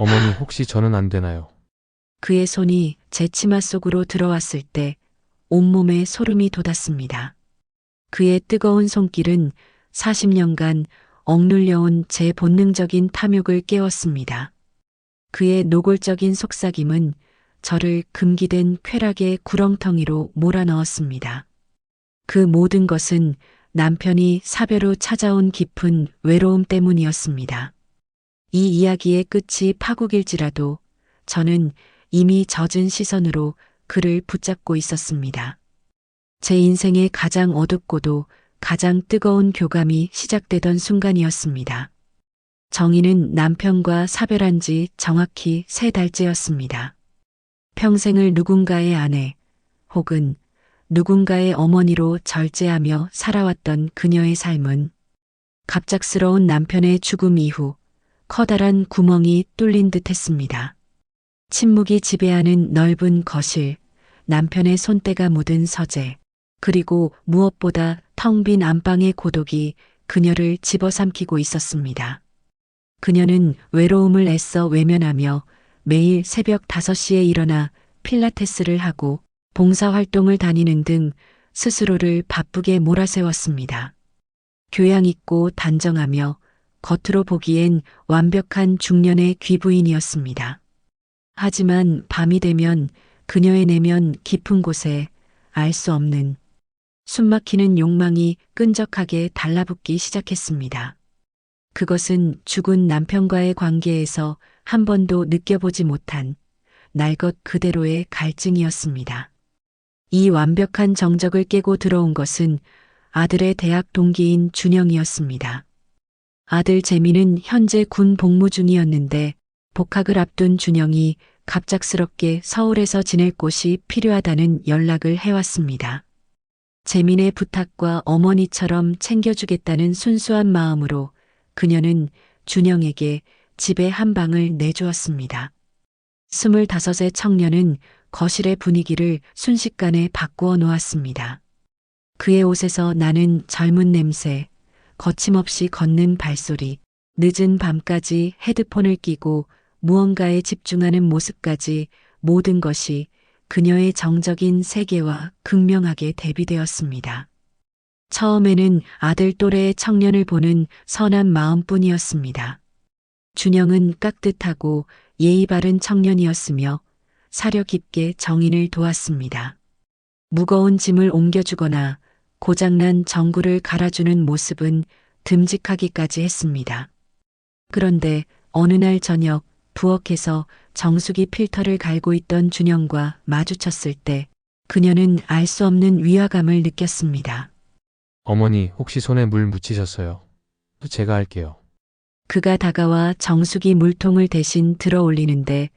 어머니, 혹시 저는 안 되나요? 그의 손이 제 치마 속으로 들어왔을 때 온몸에 소름이 돋았습니다. 그의 뜨거운 손길은 40년간 억눌려온 제 본능적인 탐욕을 깨웠습니다. 그의 노골적인 속삭임은 저를 금기된 쾌락의 구렁텅이로 몰아넣었습니다. 그 모든 것은 남편이 사별 후 찾아온 깊은 외로움 때문이었습니다. 이 이야기의 끝이 파국일지라도 저는 이미 젖은 시선으로 그를 붙잡고 있었습니다. 제 인생의 가장 어둡고도 가장 뜨거운 교감이 시작되던 순간이었습니다. 정희는 남편과 사별한 지 정확히 3달째였습니다. 평생을 누군가의 아내 혹은 누군가의 어머니로 절제하며 살아왔던 그녀의 삶은 갑작스러운 남편의 죽음 이후 커다란 구멍이 뚫린 듯 했습니다. 침묵이 지배하는 넓은 거실, 남편의 손때가 묻은 서재, 그리고 무엇보다 텅 빈 안방의 고독이 그녀를 집어삼키고 있었습니다. 그녀는 외로움을 애써 외면하며 매일 새벽 5시에 일어나 필라테스를 하고 봉사활동을 다니는 등 스스로를 바쁘게 몰아세웠습니다. 교양 있고 단정하며 겉으로 보기엔 완벽한 중년의 귀부인이었습니다. 하지만 밤이 되면 그녀의 내면 깊은 곳에 알 수 없는 숨막히는 욕망이 끈적하게 달라붙기 시작했습니다. 그것은 죽은 남편과의 관계에서 한 번도 느껴보지 못한 날 것 그대로의 갈증이었습니다. 이 완벽한 정적을 깨고 들어온 것은 아들의 대학 동기인 준영이었습니다. 아들 재민은 현재 군 복무 중이었는데 복학을 앞둔 준영이 갑작스럽게 서울에서 지낼 곳이 필요하다는 연락을 해왔습니다. 재민의 부탁과 어머니처럼 챙겨주겠다는 순수한 마음으로 그녀는 준영에게 집의 한 방을 내주었습니다. 25의 청년은 거실의 분위기를 순식간에 바꾸어 놓았습니다. 그의 옷에서 나는 젊은 냄새, 거침없이 걷는 발소리, 늦은 밤까지 헤드폰을 끼고 무언가에 집중하는 모습까지 모든 것이 그녀의 정적인 세계와 극명하게 대비되었습니다. 처음에는 아들 또래의 청년을 보는 선한 마음뿐이었습니다. 준영은 깍듯하고 예의 바른 청년이었으며 사려 깊게 정인을 도왔습니다. 무거운 짐을 옮겨주거나 고장난 전구를 갈아주는 모습은 듬직하기까지 했습니다. 그런데 어느 날 저녁 부엌에서 정수기 필터를 갈고 있던 준영과 마주쳤을 때 그녀는 알 수 없는 위화감을 느꼈습니다. 어머니, 혹시 손에 물 묻히셨어요? 제가 할게요. 그가 다가와 정수기 물통을 대신 들어 올리는데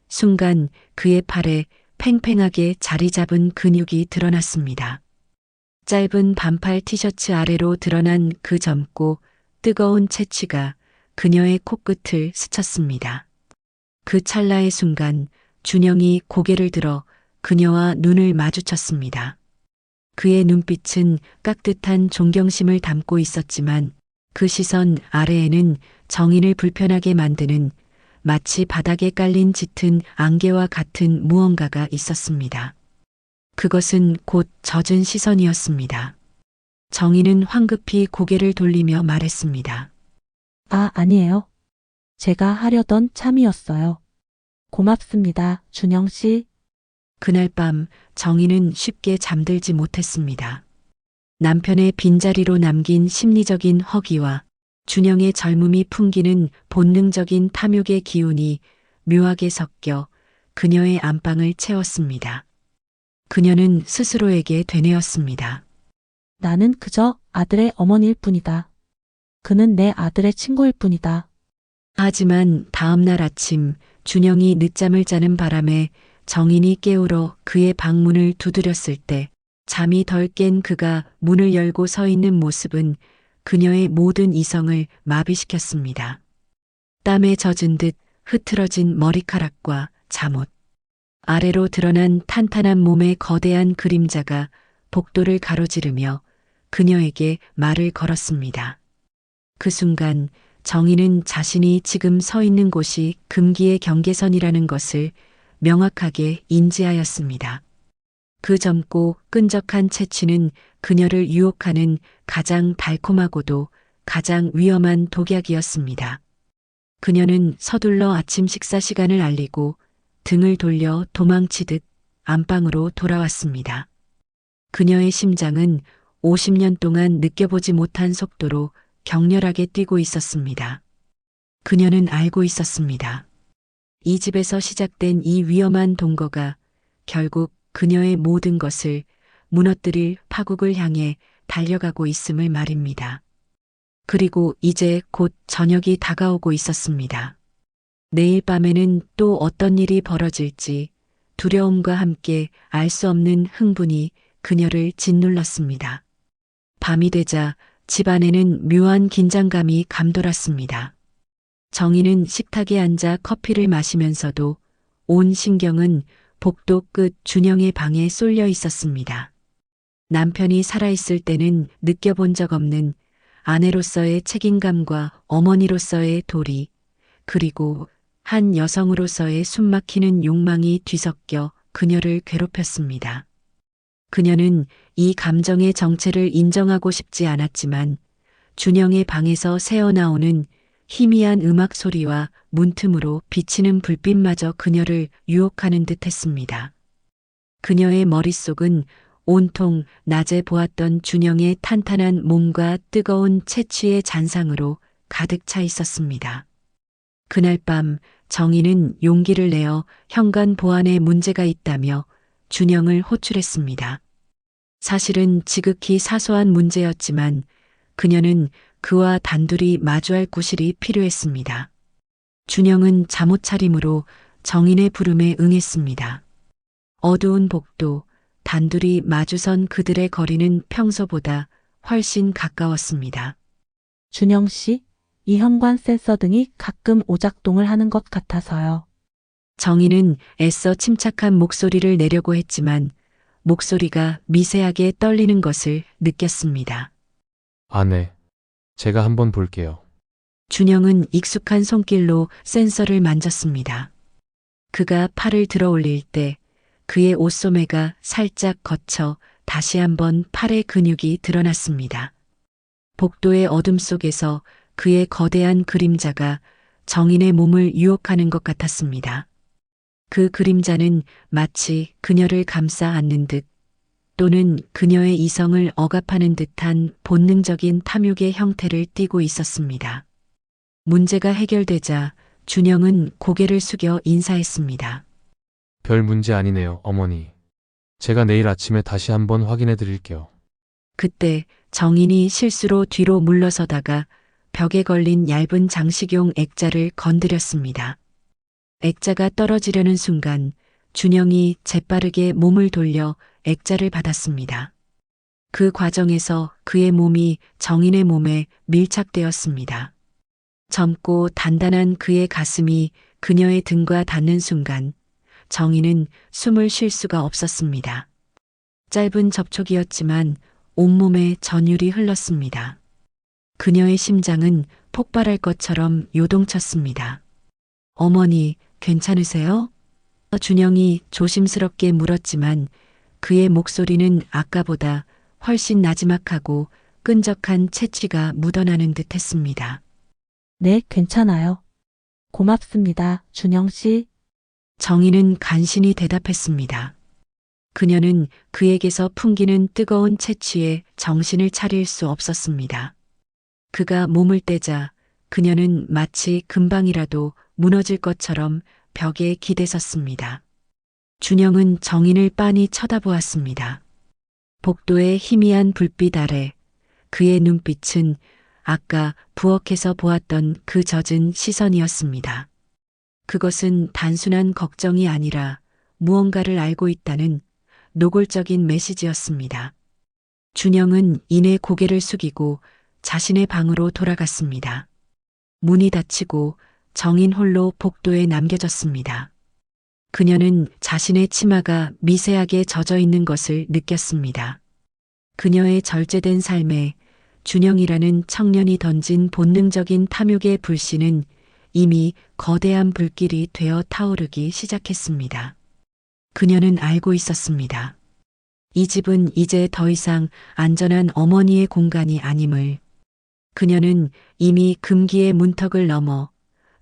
순간 그의 팔에 팽팽하게 자리 잡은 근육이 드러났습니다. 짧은 반팔 티셔츠 아래로 드러난 그 젊고 뜨거운 채취가 그녀의 코끝을 스쳤습니다. 그 찰나의 순간 준영이 고개를 들어 그녀와 눈을 마주쳤습니다. 그의 눈빛은 깍듯한 존경심을 담고 있었지만 그 시선 아래에는 정인을 불편하게 만드는 마치 바닥에 깔린 짙은 안개와 같은 무언가가 있었습니다. 그것은 곧 젖은 시선이었습니다. 정인은 황급히 고개를 돌리며 말했습니다. 아, 아니에요. 제가 하려던 참이었어요. 고맙습니다, 준영 씨. 그날 밤 정인은 쉽게 잠들지 못했습니다. 남편의 빈자리로 남긴 심리적인 허기와 준영의 젊음이 풍기는 본능적인 탐욕의 기운이 묘하게 섞여 그녀의 안방을 채웠습니다. 그녀는 스스로에게 되뇌었습니다. 나는 그저 아들의 어머니일 뿐이다. 그는 내 아들의 친구일 뿐이다. 하지만 다음 날 아침 준영이 늦잠을 자는 바람에 정인이 깨우러 그의 방문을 두드렸을 때 잠이 덜 깬 그가 문을 열고 서 있는 모습은 그녀의 모든 이성을 마비시켰습니다. 땀에 젖은 듯 흐트러진 머리카락과 잠옷, 아래로 드러난 탄탄한 몸의 거대한 그림자가 복도를 가로지르며 그녀에게 말을 걸었습니다. 그 순간 정희는 자신이 지금 서 있는 곳이 금기의 경계선이라는 것을 명확하게 인지하였습니다. 그 젊고 끈적한 채취는 그녀를 유혹하는 가장 달콤하고도 가장 위험한 독약이었습니다. 그녀는 서둘러 아침 식사 시간을 알리고 등을 돌려 도망치듯 안방으로 돌아왔습니다. 그녀의 심장은 50년 동안 느껴보지 못한 속도로 격렬하게 뛰고 있었습니다. 그녀는 알고 있었습니다. 이 집에서 시작된 이 위험한 동거가 결국 그녀의 모든 것을 무너뜨릴 파국을 향해 달려가고 있음을 말입니다. 그리고 이제 곧 저녁이 다가오고 있었습니다. 내일 밤에는 또 어떤 일이 벌어질지 두려움과 함께 알 수 없는 흥분이 그녀를 짓눌렀습니다. 밤이 되자 집안에는 묘한 긴장감이 감돌았습니다. 정희는 식탁에 앉아 커피를 마시면서도 온 신경은 복도 끝 준영의 방에 쏠려 있었습니다. 남편이 살아있을 때는 느껴본 적 없는 아내로서의 책임감과 어머니로서의 도리, 그리고 한 여성으로서의 숨막히는 욕망이 뒤섞여 그녀를 괴롭혔습니다. 그녀는 이 감정의 정체를 인정하고 싶지 않았지만 준영의 방에서 새어나오는 희미한 음악 소리와 문틈으로 비치는 불빛마저 그녀를 유혹하는 듯 했습니다. 그녀의 머릿속은 온통 낮에 보았던 준영의 탄탄한 몸과 뜨거운 채취의 잔상으로 가득 차 있었습니다. 그날 밤 정희는 용기를 내어 현관 보안에 문제가 있다며 준영을 호출했습니다. 사실은 지극히 사소한 문제였지만 그녀는 그와 단둘이 마주할 구실이 필요했습니다. 준영은 잠옷 차림으로 정인의 부름에 응했습니다. 어두운 복도, 단둘이 마주선 그들의 거리는 평소보다 훨씬 가까웠습니다. 준영 씨, 이 현관 센서 등이 가끔 오작동을 하는 것 같아서요. 정희는 애써 침착한 목소리를 내려고 했지만 목소리가 미세하게 떨리는 것을 느꼈습니다. 아내, 제가 한번 볼게요. 준영은 익숙한 손길로 센서를 만졌습니다. 그가 팔을 들어 올릴 때 그의 옷소매가 살짝 걷혀 다시 한번 팔의 근육이 드러났습니다. 복도의 어둠 속에서 그의 거대한 그림자가 정인의 몸을 유혹하는 것 같았습니다. 그 그림자는 마치 그녀를 감싸 안는 듯 또는 그녀의 이성을 억압하는 듯한 본능적인 탐욕의 형태를 띠고 있었습니다. 문제가 해결되자 준영은 고개를 숙여 인사했습니다. 별 문제 아니네요, 어머니. 제가 내일 아침에 다시 한번 확인해 드릴게요. 그때 정인이 실수로 뒤로 물러서다가 벽에 걸린 얇은 장식용 액자를 건드렸습니다. 액자가 떨어지려는 순간 준영이 재빠르게 몸을 돌려 액자를 받았습니다. 그 과정에서 그의 몸이 정인의 몸에 밀착되었습니다. 젊고 단단한 그의 가슴이 그녀의 등과 닿는 순간 정인은 숨을 쉴 수가 없었습니다. 짧은 접촉이었지만 온몸에 전율이 흘렀습니다. 그녀의 심장은 폭발할 것처럼 요동쳤습니다. 어머니, 괜찮으세요? 준영이 조심스럽게 물었지만 그의 목소리는 아까보다 훨씬 나지막하고 끈적한 채취가 묻어나는 듯 했습니다. 네, 괜찮아요. 고맙습니다, 준영 씨. 정희는 간신히 대답했습니다. 그녀는 그에게서 풍기는 뜨거운 채취에 정신을 차릴 수 없었습니다. 그가 몸을 떼자 그녀는 마치 금방이라도 무너질 것처럼 벽에 기대섰습니다. 준영은 정인을 빤히 쳐다보았습니다. 복도의 희미한 불빛 아래 그의 눈빛은 아까 부엌에서 보았던 그 젖은 시선이었습니다. 그것은 단순한 걱정이 아니라 무언가를 알고 있다는 노골적인 메시지였습니다. 준영은 이내 고개를 숙이고 자신의 방으로 돌아갔습니다. 문이 닫히고 정인 홀로 복도에 남겨졌습니다. 그녀는 자신의 치마가 미세하게 젖어 있는 것을 느꼈습니다. 그녀의 절제된 삶에 준영이라는 청년이 던진 본능적인 탐욕의 불씨는 이미 거대한 불길이 되어 타오르기 시작했습니다. 그녀는 알고 있었습니다. 이 집은 이제 더 이상 안전한 어머니의 공간이 아님을. 그녀는 이미 금기의 문턱을 넘어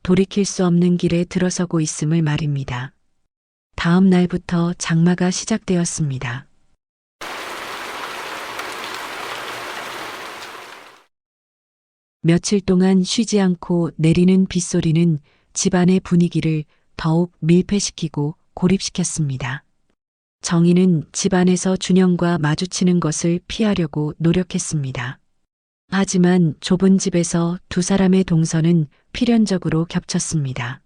돌이킬 수 없는 길에 들어서고 있음을 말입니다. 다음 날부터 장마가 시작되었습니다. 며칠 동안 쉬지 않고 내리는 빗소리는 집안의 분위기를 더욱 밀폐시키고 고립시켰습니다. 정희는 집안에서 준영과 마주치는 것을 피하려고 노력했습니다. 하지만 좁은 집에서 두 사람의 동선은 필연적으로 겹쳤습니다.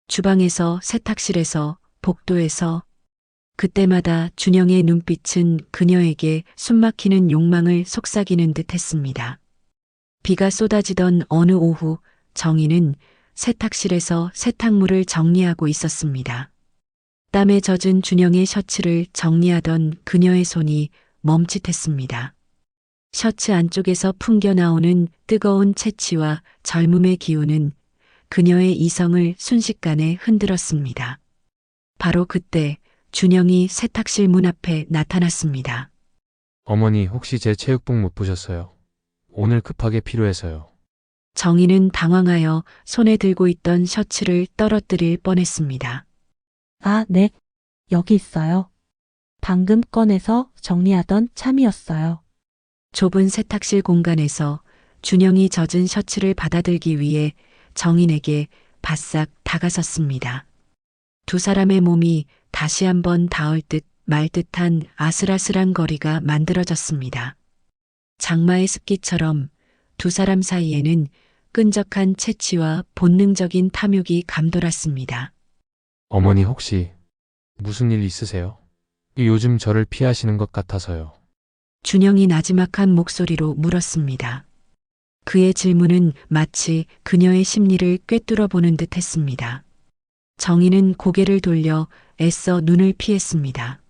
주방에서, 세탁실에서, 복도에서. 그때마다 준영의 눈빛은 그녀에게 숨막히는 욕망을 속삭이는 듯 했습니다. 비가 쏟아지던 어느 오후, 정희는 세탁실에서 세탁물을 정리하고 있었습니다. 땀에 젖은 준영의 셔츠를 정리하던 그녀의 손이 멈칫했습니다. 셔츠 안쪽에서 풍겨나오는 뜨거운 채취와 젊음의 기운은 그녀의 이성을 순식간에 흔들었습니다. 바로 그때 준영이 세탁실 문 앞에 나타났습니다. 어머니, 혹시 제 체육복 못 보셨어요? 오늘 급하게 필요해서요. 정희는 당황하여 손에 들고 있던 셔츠를 떨어뜨릴 뻔했습니다. 아, 네. 여기 있어요. 방금 꺼내서 정리하던 참이었어요. 좁은 세탁실 공간에서 준영이 젖은 셔츠를 받아들기 위해 정인에게 바싹 다가섰습니다. 두 사람의 몸이 다시 한번 닿을 듯 말 듯한 아슬아슬한 거리가 만들어졌습니다. 장마의 습기처럼 두 사람 사이에는 끈적한 채취와 본능적인 탐욕이 감돌았습니다. 어머니, 혹시 무슨 일 있으세요? 요즘 저를 피하시는 것 같아서요. 준영이 나지막한 목소리로 물었습니다. 그의 질문은 마치 그녀의 심리를 꿰뚫어 보는 듯 했습니다. 정희는 고개를 돌려 애써 눈을 피했습니다.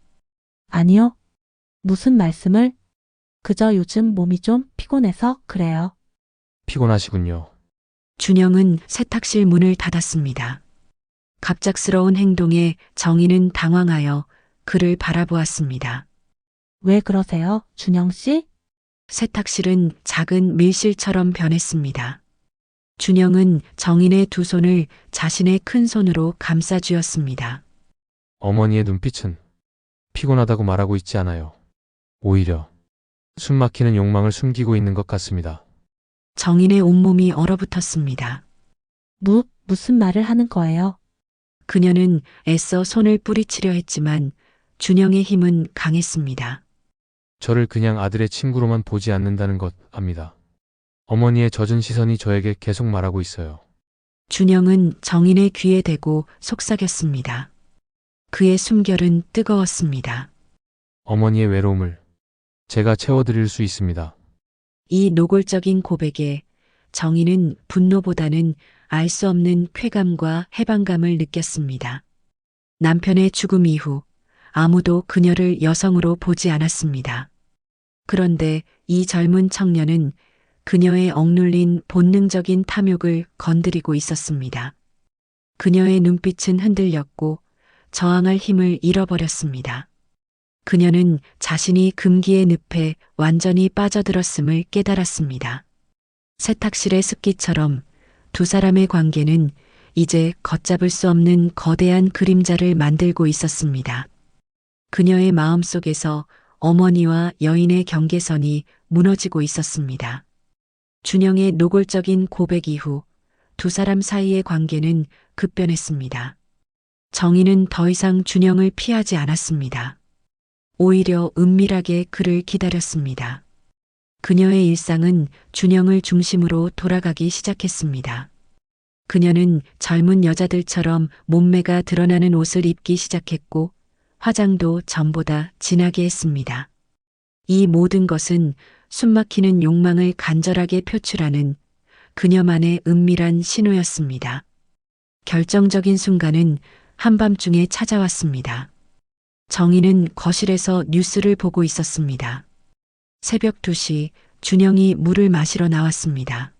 아니요. 무슨 말씀을? 그저 요즘 몸이 좀 피곤해서 그래요. 피곤하시군요. 준영은 세탁실 문을 닫았습니다. 갑작스러운 행동에 정희는 당황하여 그를 바라보았습니다. 왜 그러세요, 준영 씨? 세탁실은 작은 밀실처럼 변했습니다. 준영은 정인의 두 손을 자신의 큰 손으로 감싸쥐었습니다. 어머니의 눈빛은 피곤하다고 말하고 있지 않아요. 오히려 숨막히는 욕망을 숨기고 있는 것 같습니다. 정인의 온몸이 얼어붙었습니다. 무슨 말을 하는 거예요? 그녀는 애써 손을 뿌리치려 했지만 준영의 힘은 강했습니다. 저를 그냥 아들의 친구로만 보지 않는다는 것 압니다. 어머니의 젖은 시선이 저에게 계속 말하고 있어요. 준영은 정인의 귀에 대고 속삭였습니다. 그의 숨결은 뜨거웠습니다. 어머니의 외로움을 제가 채워드릴 수 있습니다. 이 노골적인 고백에 정인은 분노보다는 알 수 없는 쾌감과 해방감을 느꼈습니다. 남편의 죽음 이후 아무도 그녀를 여성으로 보지 않았습니다. 그런데 이 젊은 청년은 그녀의 억눌린 본능적인 탐욕을 건드리고 있었습니다. 그녀의 눈빛은 흔들렸고 저항할 힘을 잃어버렸습니다. 그녀는 자신이 금기의 늪에 완전히 빠져들었음을 깨달았습니다. 세탁실의 습기처럼 두 사람의 관계는 이제 걷잡을 수 없는 거대한 그림자를 만들고 있었습니다. 그녀의 마음속에서 어머니와 여인의 경계선이 무너지고 있었습니다. 준영의 노골적인 고백 이후 두 사람 사이의 관계는 급변했습니다. 정희는 더 이상 준영을 피하지 않았습니다. 오히려 은밀하게 그를 기다렸습니다. 그녀의 일상은 준영을 중심으로 돌아가기 시작했습니다. 그녀는 젊은 여자들처럼 몸매가 드러나는 옷을 입기 시작했고 화장도 전보다 진하게 했습니다. 이 모든 것은 숨막히는 욕망을 간절하게 표출하는 그녀만의 은밀한 신호였습니다. 결정적인 순간은 한밤중에 찾아왔습니다. 정희는 거실에서 뉴스를 보고 있었습니다. 새벽 2시 준영이 물을 마시러 나왔습니다.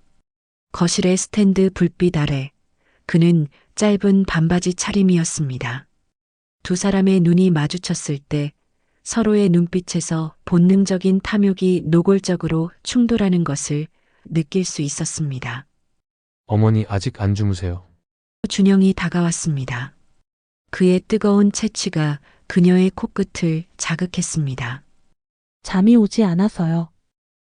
거실의 스탠드 불빛 아래 그는 짧은 반바지 차림이었습니다. 두 사람의 눈이 마주쳤을 때 서로의 눈빛에서 본능적인 탐욕이 노골적으로 충돌하는 것을 느낄 수 있었습니다. 어머니 아직 안 주무세요? 준영이 다가왔습니다. 그의 뜨거운 채취가 그녀의 코끝을 자극했습니다. 잠이 오지 않아서요.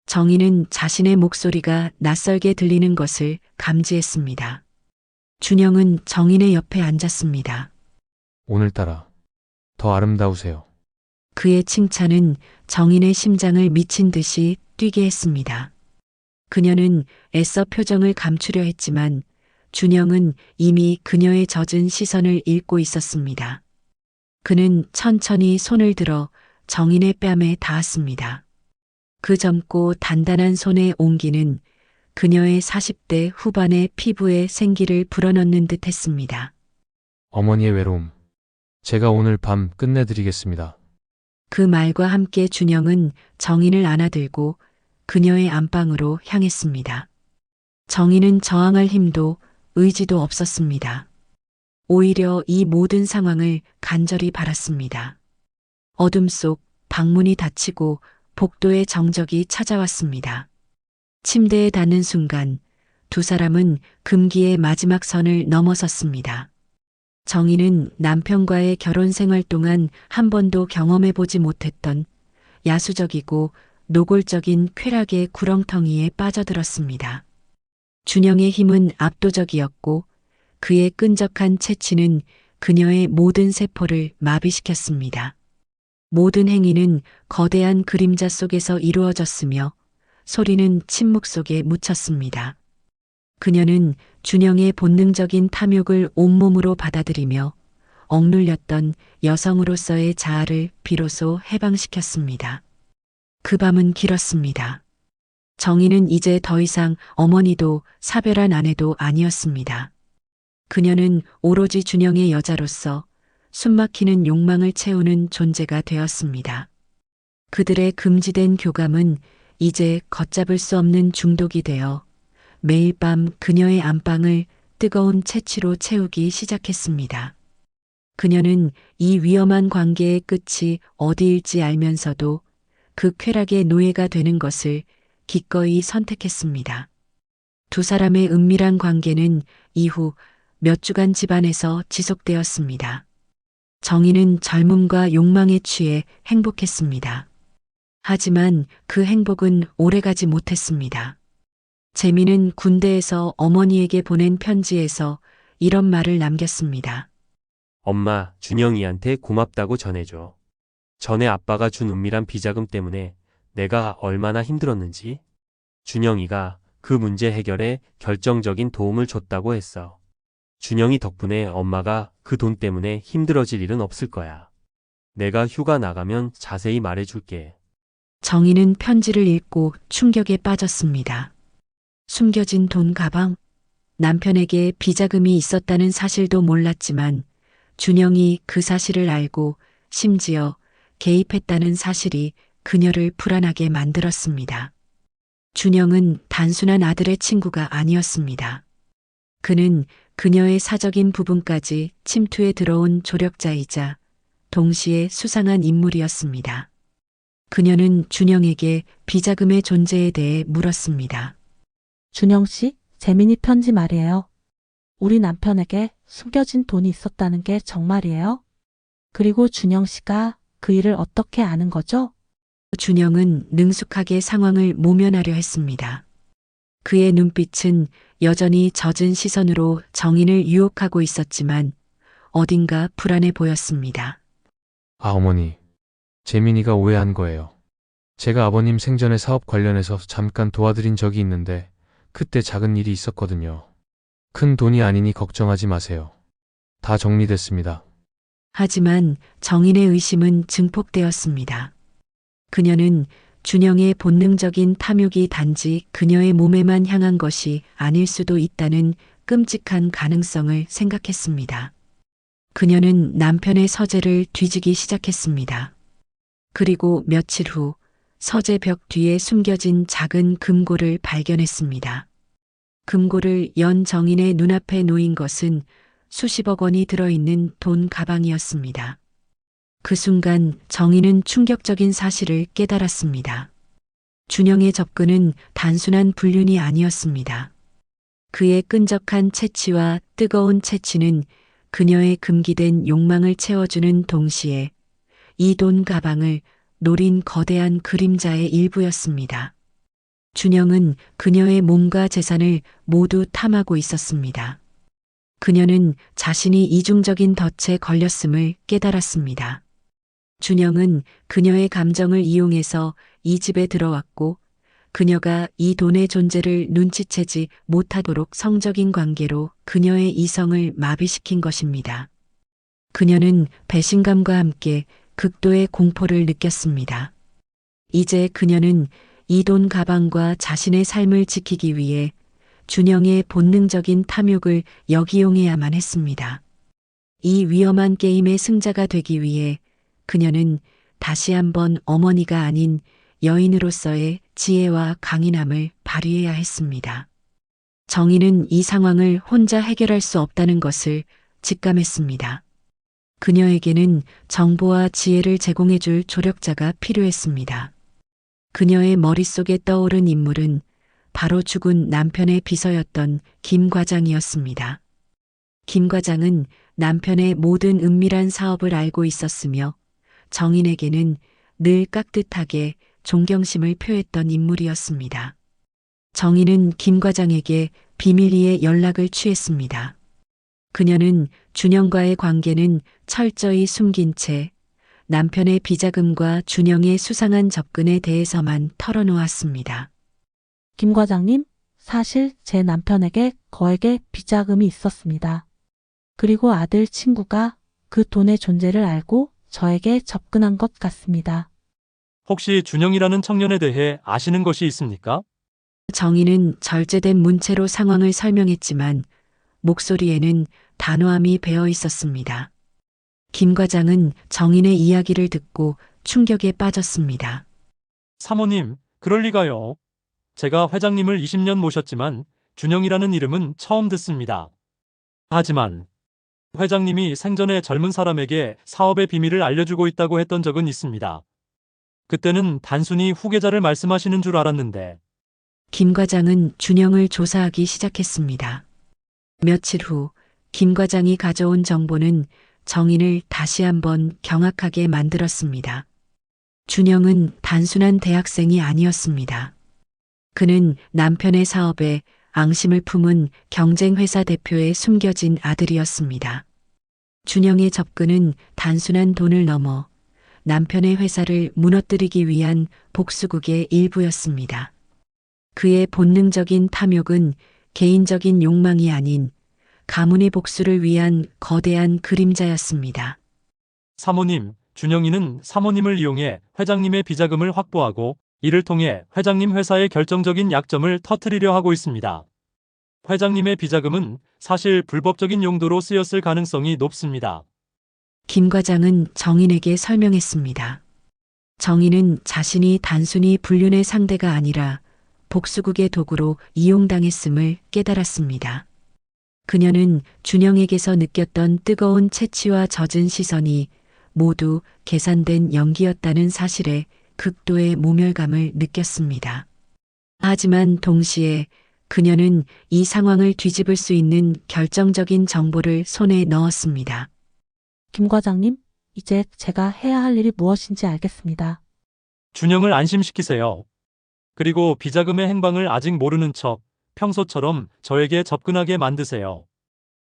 정희는 자신의 목소리가 낯설게 들리는 것을 감지했습니다. 준영은 정인의 옆에 앉았습니다. 오늘따라 더 아름다우세요. 그의 칭찬은 정인의 심장을 미친 듯이 뛰게 했습니다. 그녀는 애써 표정을 감추려 했지만 준영은 이미 그녀의 젖은 시선을 읽고 있었습니다. 그는 천천히 손을 들어 정인의 뺨에 닿았습니다. 그 젊고 단단한 손의 온기는 그녀의 40대 후반의 피부에 생기를 불어넣는 듯 했습니다. 어머니의 외로움. 제가 오늘 밤 끝내드리겠습니다. 그 말과 함께 준영은 정인을 안아들고 그녀의 안방으로 향했습니다. 정인은 저항할 힘도 의지도 없었습니다. 오히려 이 모든 상황을 간절히 바랐습니다. 어둠 속 방문이 닫히고 복도의 정적이 찾아왔습니다. 침대에 닿는 순간 두 사람은 금기의 마지막 선을 넘어섰습니다. 정희는 남편과의 결혼 생활 동안 한 번도 경험해보지 못했던 야수적이고 노골적인 쾌락의 구렁텅이에 빠져들었습니다. 준영의 힘은 압도적이었고 그의 끈적한 채취는 그녀의 모든 세포를 마비시켰습니다. 모든 행위는 거대한 그림자 속에서 이루어졌으며 소리는 침묵 속에 묻혔습니다. 그녀는 준영의 본능적인 탐욕을 온몸으로 받아들이며 억눌렸던 여성으로서의 자아를 비로소 해방시켰습니다. 그 밤은 길었습니다. 정희는 이제 더 이상 어머니도 사별한 아내도 아니었습니다. 그녀는 오로지 준영의 여자로서 숨막히는 욕망을 채우는 존재가 되었습니다. 그들의 금지된 교감은 이제 걷잡을 수 없는 중독이 되어 매일 밤 그녀의 안방을 뜨거운 채취로 채우기 시작했습니다. 그녀는 이 위험한 관계의 끝이 어디일지 알면서도 그 쾌락의 노예가 되는 것을 기꺼이 선택했습니다. 두 사람의 은밀한 관계는 이후 몇 주간 집안에서 지속되었습니다. 정희는 젊음과 욕망에 취해 행복했습니다. 하지만 그 행복은 오래가지 못했습니다. 재미는 군대에서 어머니에게 보낸 편지에서 이런 말을 남겼습니다. 엄마, 준영이한테 고맙다고 전해줘. 전에 아빠가 준 은밀한 비자금 때문에 내가 얼마나 힘들었는지. 준영이가 그 문제 해결에 결정적인 도움을 줬다고 했어. 준영이 덕분에 엄마가 그 돈 때문에 힘들어질 일은 없을 거야. 내가 휴가 나가면 자세히 말해줄게. 정희는 편지를 읽고 충격에 빠졌습니다. 숨겨진 돈 가방? 남편에게 비자금이 있었다는 사실도 몰랐지만 준영이 그 사실을 알고 심지어 개입했다는 사실이 그녀를 불안하게 만들었습니다. 준영은 단순한 아들의 친구가 아니었습니다. 그는 그녀의 사적인 부분까지 침투해 들어온 조력자이자 동시에 수상한 인물이었습니다. 그녀는 준영에게 비자금의 존재에 대해 물었습니다. 준영 씨, 재민이 편지 말이에요. 우리 남편에게 숨겨진 돈이 있었다는 게 정말이에요? 그리고 준영 씨가 그 일을 어떻게 아는 거죠? 준영은 능숙하게 상황을 모면하려 했습니다. 그의 눈빛은 여전히 젖은 시선으로 정인을 유혹하고 있었지만 어딘가 불안해 보였습니다. 아, 어머니. 재민이가 오해한 거예요. 제가 아버님 생전에 사업 관련해서 잠깐 도와드린 적이 있는데 그때 작은 일이 있었거든요. 큰 돈이 아니니 걱정하지 마세요. 다 정리됐습니다. 하지만 정인의 의심은 증폭되었습니다. 그녀는 준영의 본능적인 탐욕이 단지 그녀의 몸에만 향한 것이 아닐 수도 있다는 끔찍한 가능성을 생각했습니다. 그녀는 남편의 서재를 뒤지기 시작했습니다. 그리고 며칠 후 서재벽 뒤에 숨겨진 작은 금고를 발견했습니다. 금고를 연 정인의 눈앞에 놓인 것은 수십억 원이 들어있는 돈 가방이었습니다. 그 순간 정인은 충격적인 사실을 깨달았습니다. 준영의 접근은 단순한 불륜이 아니었습니다. 그의 끈적한 채취와 뜨거운 채취는 그녀의 금기된 욕망을 채워주는 동시에 이 돈 가방을 노린 거대한 그림자의 일부였습니다. 준영은 그녀의 몸과 재산을 모두 탐하고 있었습니다. 그녀는 자신이 이중적인 덫에 걸렸음을 깨달았습니다. 준영은 그녀의 감정을 이용해서 이 집에 들어왔고 그녀가 이 돈의 존재를 눈치채지 못하도록 성적인 관계로 그녀의 이성을 마비시킨 것입니다. 그녀는 배신감과 함께 극도의 공포를 느꼈습니다. 이제 그녀는 이 돈 가방과 자신의 삶을 지키기 위해 준영의 본능적인 탐욕을 역이용해야만 했습니다. 이 위험한 게임의 승자가 되기 위해 그녀는 다시 한번 어머니가 아닌 여인으로서의 지혜와 강인함을 발휘해야 했습니다. 정희는 이 상황을 혼자 해결할 수 없다는 것을 직감했습니다. 그녀에게는 정보와 지혜를 제공해줄 조력자가 필요했습니다. 그녀의 머릿속에 떠오른 인물은 바로 죽은 남편의 비서였던 김 과장이었습니다. 김 과장은 남편의 모든 은밀한 사업을 알고 있었으며 정인에게는 늘 깍듯하게 존경심을 표했던 인물이었습니다. 정인은 김 과장에게 비밀리에 연락을 취했습니다. 그녀는 준영과의 관계는 철저히 숨긴 채 남편의 비자금과 준영의 수상한 접근에 대해서만 털어놓았습니다. 김 과장님, 사실 제 남편에게 거액의 비자금이 있었습니다. 그리고 아들 친구가 그 돈의 존재를 알고 저에게 접근한 것 같습니다. 혹시 준영이라는 청년에 대해 아시는 것이 있습니까? 정인은 절제된 문체로 상황을 설명했지만 목소리에는 단호함이 배어 있었습니다. 김 과장은 정인의 이야기를 듣고 충격에 빠졌습니다. 사모님, 그럴 리가요. 제가 회장님을 20년 모셨지만 준영이라는 이름은 처음 듣습니다. 하지만 회장님이 생전에 젊은 사람에게 사업의 비밀을 알려주고 있다고 했던 적은 있습니다. 그때는 단순히 후계자를 말씀하시는 줄 알았는데. 김 과장은 준영을 조사하기 시작했습니다. 며칠 후 김 과장이 가져온 정보는 정인을 다시 한번 경악하게 만들었습니다. 준영은 단순한 대학생이 아니었습니다. 그는 남편의 사업에 앙심을 품은 경쟁회사 대표의 숨겨진 아들이었습니다. 준영의 접근은 단순한 돈을 넘어 남편의 회사를 무너뜨리기 위한 복수극의 일부였습니다. 그의 본능적인 탐욕은 개인적인 욕망이 아닌 가문의 복수를 위한 거대한 그림자였습니다. 사모님, 준영이는 사모님을 이용해 회장님의 비자금을 확보하고 이를 통해 회장님 회사의 결정적인 약점을 터뜨리려 하고 있습니다. 회장님의 비자금은 사실 불법적인 용도로 쓰였을 가능성이 높습니다. 김 과장은 정인에게 설명했습니다. 정인은 자신이 단순히 불륜의 상대가 아니라 복수극의 도구로 이용당했음을 깨달았습니다. 그녀는 준영에게서 느꼈던 뜨거운 채취와 젖은 시선이 모두 계산된 연기였다는 사실에 극도의 모멸감을 느꼈습니다. 하지만 동시에 그녀는 이 상황을 뒤집을 수 있는 결정적인 정보를 손에 넣었습니다. 김 과장님, 이제 제가 해야 할 일이 무엇인지 알겠습니다. 준영을 안심시키세요. 그리고 비자금의 행방을 아직 모르는 척 평소처럼 저에게 접근하게 만드세요.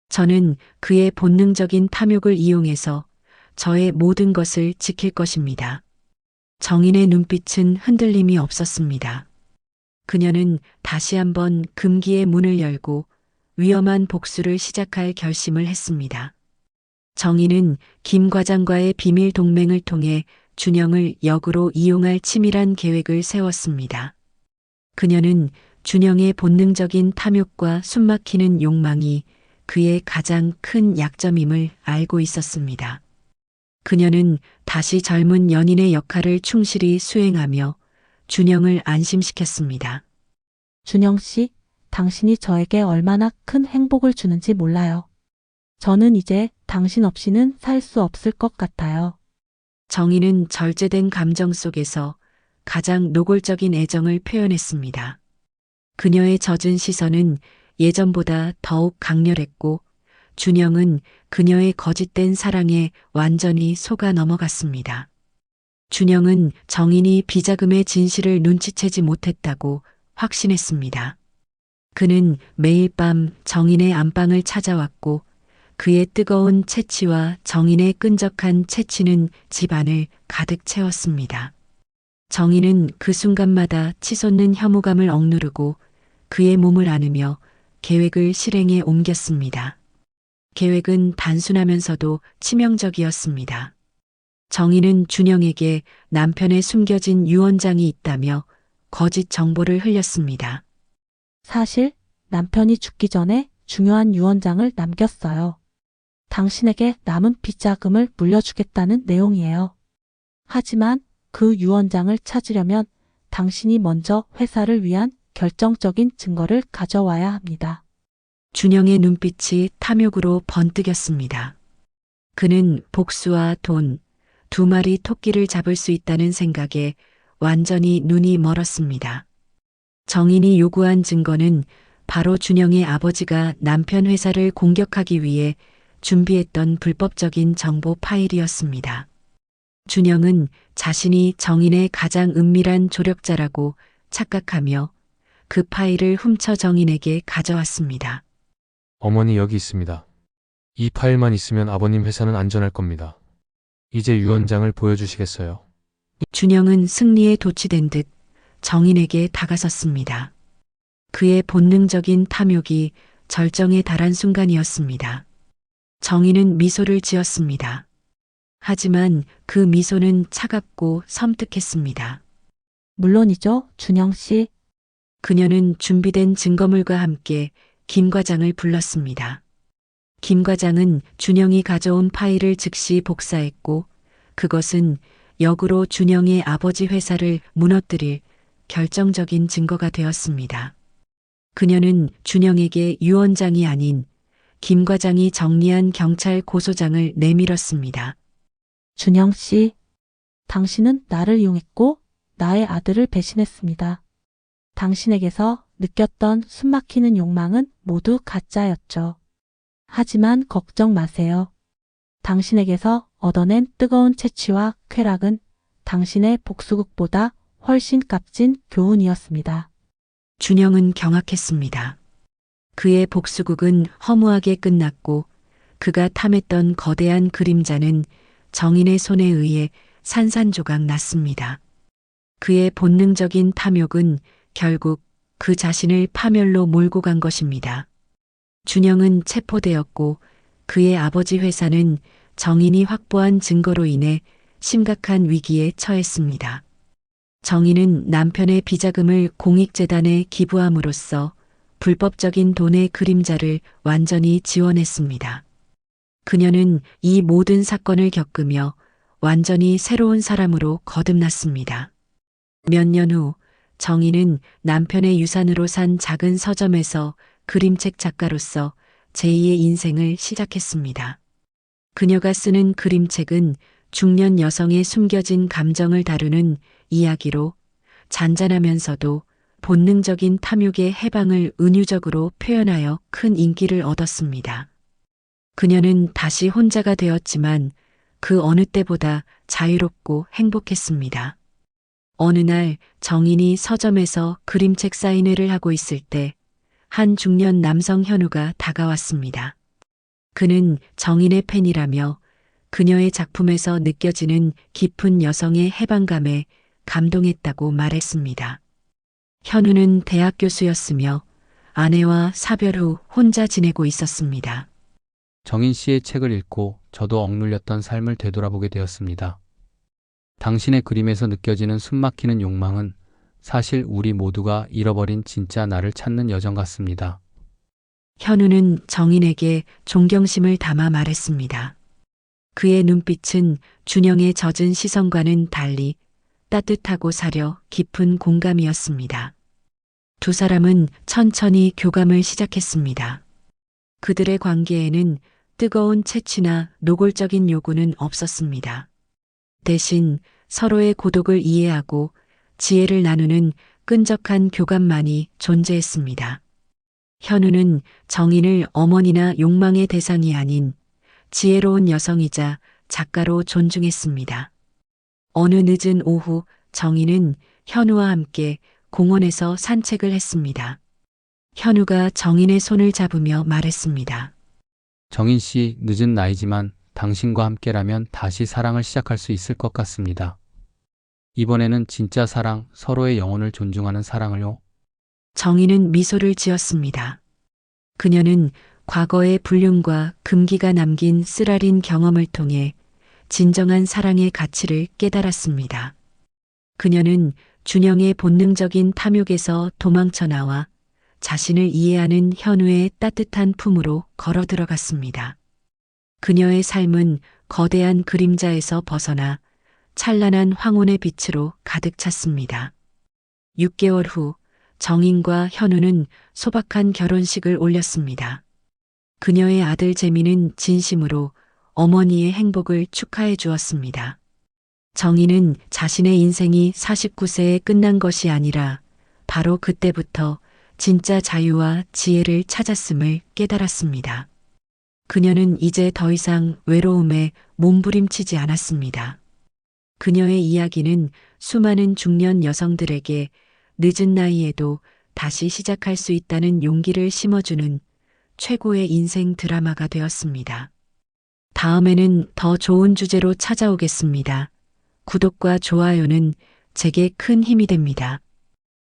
저는 그의 본능적인 탐욕을 이용해서 저의 모든 것을 지킬 것입니다. 정인의 눈빛은 흔들림이 없었습니다. 그녀는 다시 한번 금기의 문을 열고 위험한 복수를 시작할 결심을 했습니다. 정인은 김 과장과의 비밀 동맹을 통해 준영을 역으로 이용할 치밀한 계획을 세웠습니다. 그녀는 준영의 본능적인 탐욕과 숨막히는 욕망이 그의 가장 큰 약점임을 알고 있었습니다. 그녀는 다시 젊은 연인의 역할을 충실히 수행하며 준영을 안심시켰습니다. 준영 씨, 당신이 저에게 얼마나 큰 행복을 주는지 몰라요. 저는 이제 당신 없이는 살 수 없을 것 같아요. 정희는 절제된 감정 속에서 가장 노골적인 애정을 표현했습니다. 그녀의 젖은 시선은 예전보다 더욱 강렬했고 준영은 그녀의 거짓된 사랑에 완전히 속아 넘어갔습니다. 준영은 정인이 비자금의 진실을 눈치채지 못했다고 확신했습니다. 그는 매일 밤 정인의 안방을 찾아왔고 그의 뜨거운 채취와 정인의 끈적한 채취는 집안을 가득 채웠습니다. 정인은 그 순간마다 치솟는 혐오감을 억누르고 그의 몸을 안으며 계획을 실행에 옮겼습니다. 계획은 단순하면서도 치명적이었습니다. 정인은 준영에게 남편의 숨겨진 유언장이 있다며 거짓 정보를 흘렸습니다. 사실 남편이 죽기 전에 중요한 유언장을 남겼어요. 당신에게 남은 빚자금을 물려주겠다는 내용이에요. 하지만 그 유언장을 찾으려면 당신이 먼저 회사를 위한 결정적인 증거를 가져와야 합니다. 준영의 눈빛이 탐욕으로 번뜩였습니다. 그는 복수와 돈, 두 마리 토끼를 잡을 수 있다는 생각에 완전히 눈이 멀었습니다. 정인이 요구한 증거는 바로 준영의 아버지가 남편 회사를 공격하기 위해 준비했던 불법적인 정보 파일이었습니다. 준영은 자신이 정인의 가장 은밀한 조력자라고 착각하며 그 파일을 훔쳐 정인에게 가져왔습니다. 어머니 여기 있습니다. 이 파일만 있으면 아버님 회사는 안전할 겁니다. 이제 유언장을 보여주시겠어요? 준영은 승리에 도취된 듯 정인에게 다가섰습니다. 그의 본능적인 탐욕이 절정에 달한 순간이었습니다. 정인은 미소를 지었습니다. 하지만 그 미소는 차갑고 섬뜩했습니다. 물론이죠, 준영 씨. 그녀는 준비된 증거물과 함께 김 과장을 불렀습니다. 김 과장은 준영이 가져온 파일을 즉시 복사했고 그것은 역으로 준영의 아버지 회사를 무너뜨릴 결정적인 증거가 되었습니다. 그녀는 준영에게 유언장이 아닌 김 과장이 정리한 경찰 고소장을 내밀었습니다. 준영 씨, 당신은 나를 이용했고 나의 아들을 배신했습니다. 당신에게서 느꼈던 숨막히는 욕망은 모두 가짜였죠. 하지만 걱정 마세요. 당신에게서 얻어낸 뜨거운 채취와 쾌락은 당신의 복수극보다 훨씬 값진 교훈이었습니다. 준영은 경악했습니다. 그의 복수극은 허무하게 끝났고 그가 탐했던 거대한 그림자는 정인의 손에 의해 산산조각 났습니다. 그의 본능적인 탐욕은 결국 그 자신을 파멸로 몰고 간 것입니다. 준영은 체포되었고 그의 아버지 회사는 정인이 확보한 증거로 인해 심각한 위기에 처했습니다. 정인은 남편의 비자금을 공익재단에 기부함으로써 불법적인 돈의 그림자를 완전히 지원했습니다. 그녀는 이 모든 사건을 겪으며 완전히 새로운 사람으로 거듭났습니다. 몇 년 후 정인은 남편의 유산으로 산 작은 서점에서 그림책 작가로서 제2의 인생을 시작했습니다. 그녀가 쓰는 그림책은 중년 여성의 숨겨진 감정을 다루는 이야기로 잔잔하면서도 본능적인 탐욕의 해방을 은유적으로 표현하여 큰 인기를 얻었습니다. 그녀는 다시 혼자가 되었지만 그 어느 때보다 자유롭고 행복했습니다. 어느 날 정인이 서점에서 그림책 사인회를 하고 있을 때 한 중년 남성 현우가 다가왔습니다. 그는 정인의 팬이라며 그녀의 작품에서 느껴지는 깊은 여성의 해방감에 감동했다고 말했습니다. 현우는 대학 교수였으며 아내와 사별 후 혼자 지내고 있었습니다. 정인 씨의 책을 읽고 저도 억눌렸던 삶을 되돌아보게 되었습니다. 당신의 그림에서 느껴지는 숨막히는 욕망은 사실 우리 모두가 잃어버린 진짜 나를 찾는 여정 같습니다. 현우는 정인에게 존경심을 담아 말했습니다. 그의 눈빛은 준영의 젖은 시선과는 달리 따뜻하고 사려 깊은 공감이었습니다. 두 사람은 천천히 교감을 시작했습니다. 그들의 관계에는 뜨거운 채취나 노골적인 요구는 없었습니다. 대신 서로의 고독을 이해하고 지혜를 나누는 끈적한 교감만이 존재했습니다. 현우는 정인을 어머니나 욕망의 대상이 아닌 지혜로운 여성이자 작가로 존중했습니다. 어느 늦은 오후 정인은 현우와 함께 공원에서 산책을 했습니다. 현우가 정인의 손을 잡으며 말했습니다. 정인 씨, 늦은 나이지만 당신과 함께라면 다시 사랑을 시작할 수 있을 것 같습니다. 이번에는 진짜 사랑, 서로의 영혼을 존중하는 사랑을요. 정인은 미소를 지었습니다. 그녀는 과거의 불륜과 금기가 남긴 쓰라린 경험을 통해 진정한 사랑의 가치를 깨달았습니다. 그녀는 준영의 본능적인 탐욕에서 도망쳐 나와 자신을 이해하는 현우의 따뜻한 품으로 걸어 들어갔습니다. 그녀의 삶은 거대한 그림자에서 벗어나 찬란한 황혼의 빛으로 가득 찼습니다. 6개월 후 정인과 현우는 소박한 결혼식을 올렸습니다. 그녀의 아들 재민은 진심으로 어머니의 행복을 축하해 주었습니다. 정인은 자신의 인생이 49세에 끝난 것이 아니라 바로 그때부터 진짜 자유와 지혜를 찾았음을 깨달았습니다. 그녀는 이제 더 이상 외로움에 몸부림치지 않았습니다. 그녀의 이야기는 수많은 중년 여성들에게 늦은 나이에도 다시 시작할 수 있다는 용기를 심어주는 최고의 인생 드라마가 되었습니다. 다음에는 더 좋은 주제로 찾아오겠습니다. 구독과 좋아요는 제게 큰 힘이 됩니다.